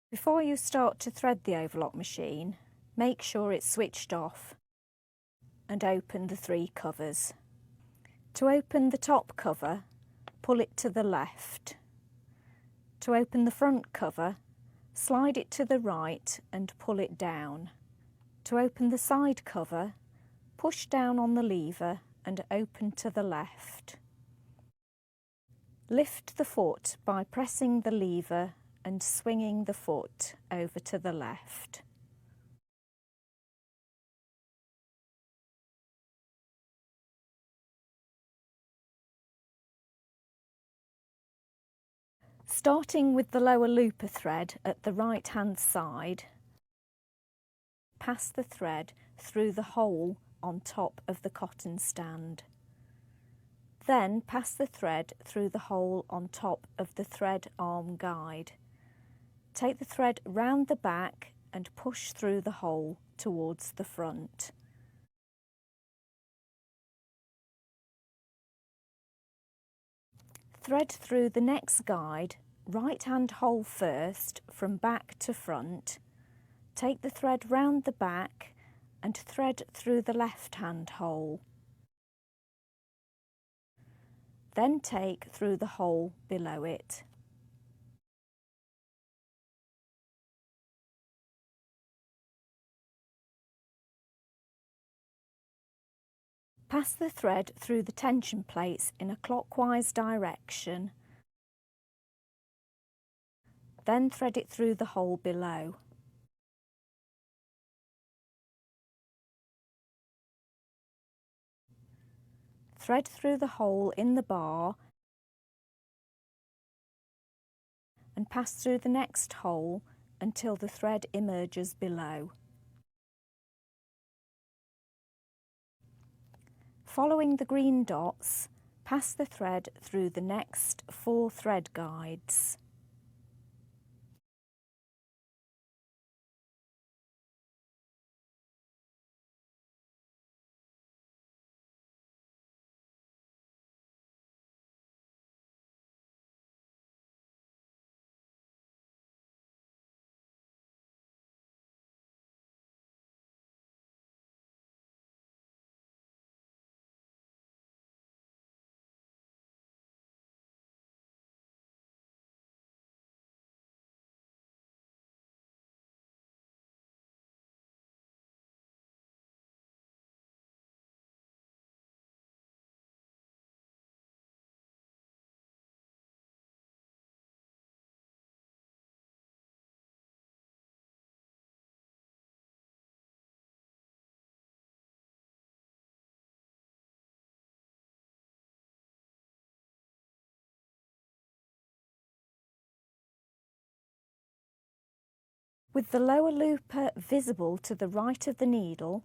Before you start to thread the overlock machine, make sure it's switched off and open the 3 covers. To open the top cover, pull it to the left. To open the front cover, slide it to the right and pull it down. To open the side cover, push down on the lever and open to the left. Lift the foot by pressing the lever and swinging the foot over to the left. Starting with the lower looper thread at the right hand side, pass the thread through the hole on top of the cotton stand. Then pass the thread through the hole on top of the thread arm guide. Take the thread round the back and push through the hole towards the front. Thread through the next guide, right hand hole first from back to front. Take the thread round the back and thread through the left hand hole. Then take through the hole below it. Pass the thread through the tension plates in a clockwise direction. Then thread it through the hole below. Thread through the hole in the bar and pass through the next hole until the thread emerges below. Following the green dots, pass the thread through the next 4 thread guides. With the lower looper visible to the right of the needle,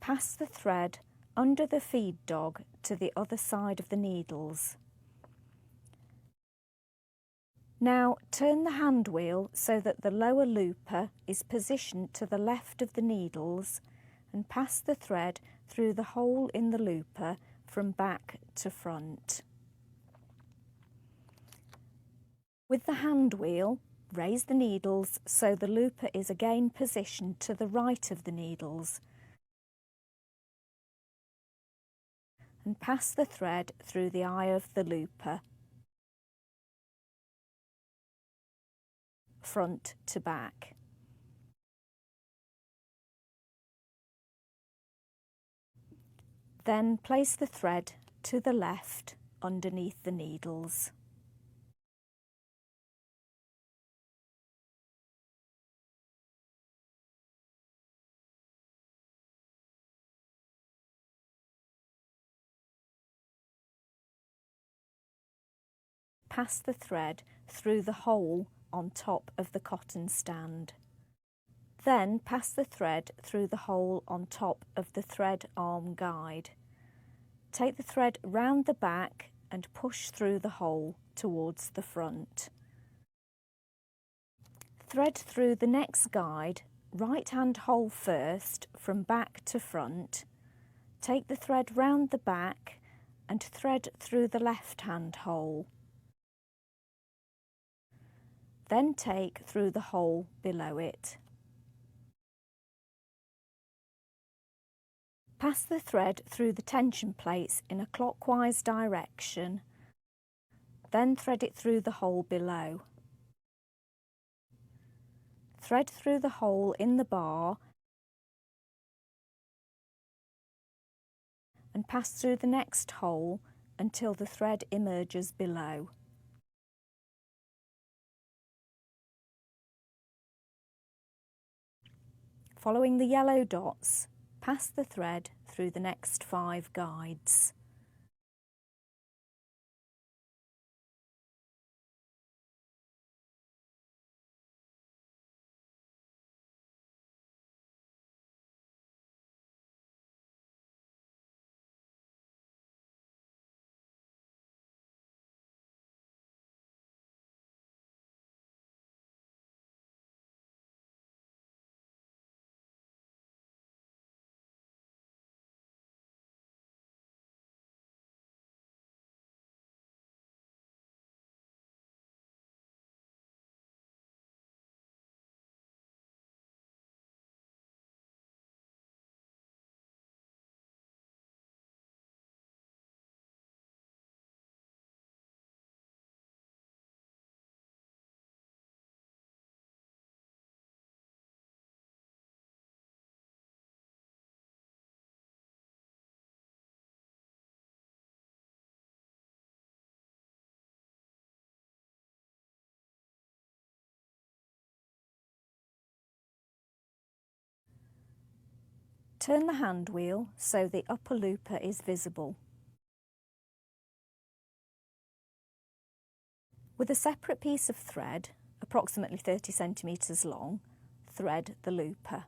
pass the thread under the feed dog to the other side of the needles. Now turn the hand wheel so that the lower looper is positioned to the left of the needles and pass the thread through the hole in the looper from back to front. With the hand wheel, raise the needles so the looper is again positioned to the right of the needles and pass the thread through the eye of the looper, front to back. Then place the thread to the left underneath the needles. Pass the thread through the hole on top of the cotton stand. Then pass the thread through the hole on top of the thread arm guide. Take the thread round the back and push through the hole towards the front. Thread through the next guide, right hand hole first from back to front. Take the thread round the back and thread through the left hand hole. Then take through the hole below it. Pass the thread through the tension plates in a clockwise direction, then thread it through the hole below. Thread through the hole in the bar and pass through the next hole until the thread emerges below. Following the yellow dots, pass the thread through the next 5 guides. Turn the hand wheel so the upper looper is visible. With a separate piece of thread, approximately 30 centimetres long, thread the looper.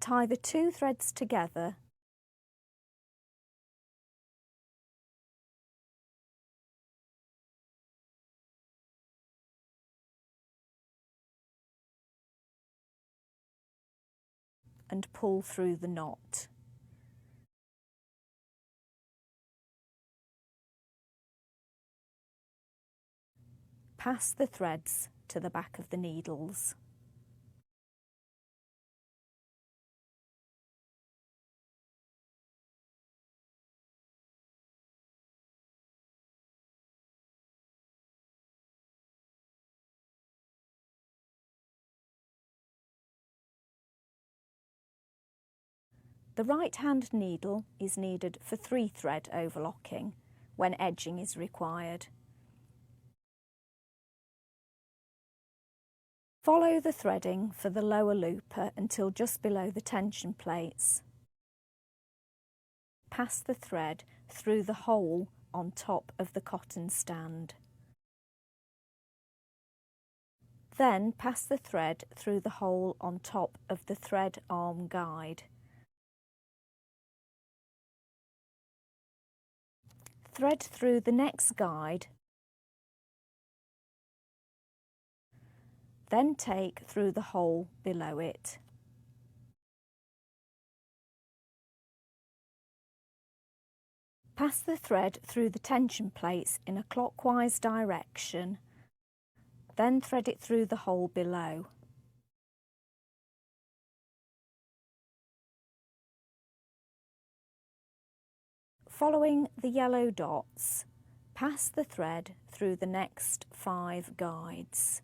Tie the 2 threads together and pull through the knot. Pass the threads to the back of the needles. The right-hand needle is needed for 3-thread overlocking when edging is required. Follow the threading for the lower looper until just below the tension plates. Pass the thread through the hole on top of the cotton stand. Then pass the thread through the hole on top of the thread arm guide. Thread through the next guide, then take through the hole below it. Pass the thread through the tension plates in a clockwise direction, then thread it through the hole below. Following the yellow dots, pass the thread through the next 5 guides.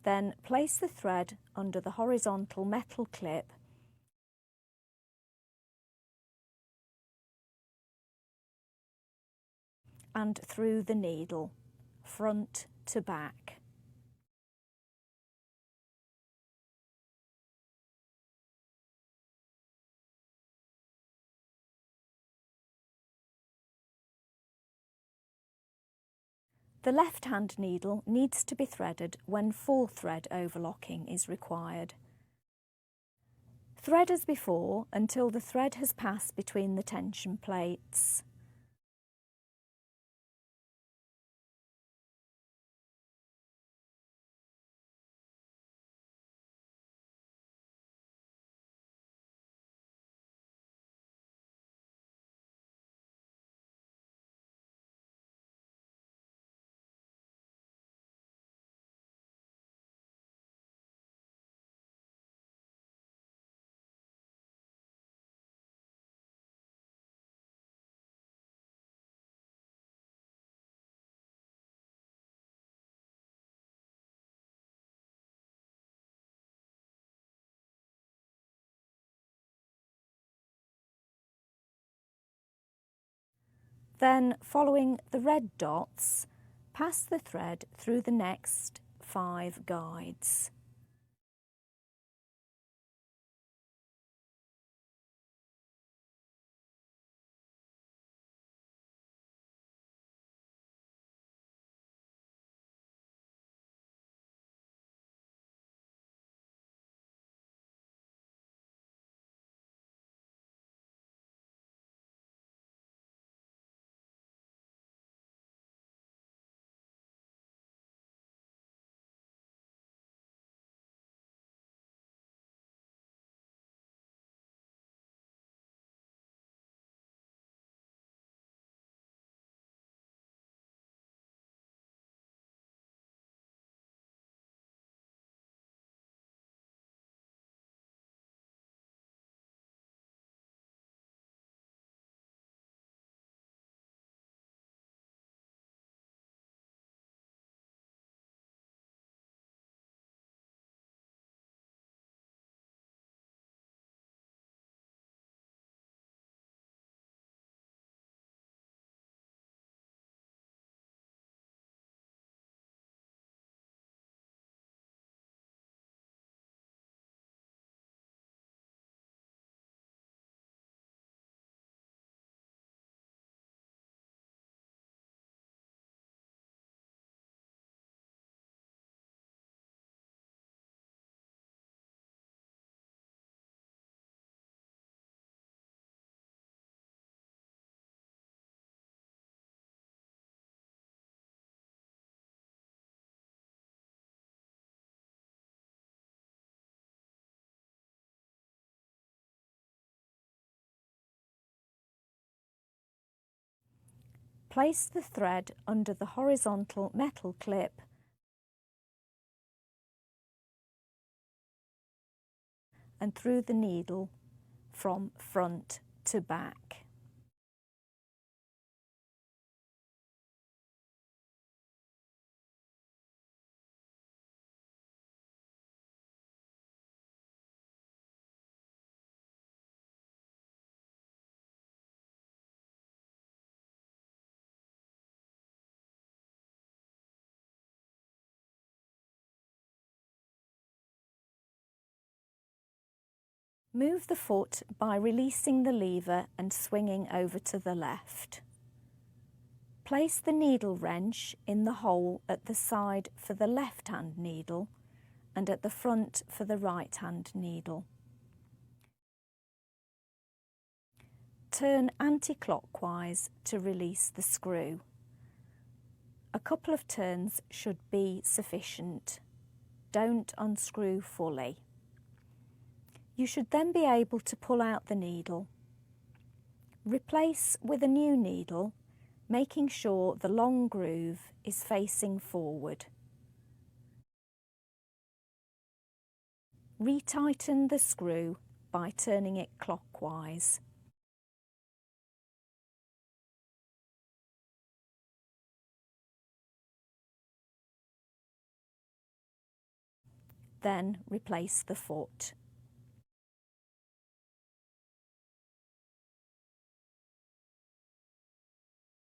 Then place the thread under the horizontal metal clip and through the needle, front to back. The left-hand needle needs to be threaded when full thread overlocking is required. Thread as before until the thread has passed between the tension plates. Then, following the red dots, pass the thread through the next 5 guides. Place the thread under the horizontal metal clip and through the needle from front to back. Move the foot by releasing the lever and swinging over to the left. Place the needle wrench in the hole at the side for the left-hand needle and at the front for the right-hand needle. Turn anti-clockwise to release the screw. A couple of turns should be sufficient. Don't unscrew fully. You should then be able to pull out the needle. Replace with a new needle, making sure the long groove is facing forward. Retighten the screw by turning it clockwise. Then replace the foot.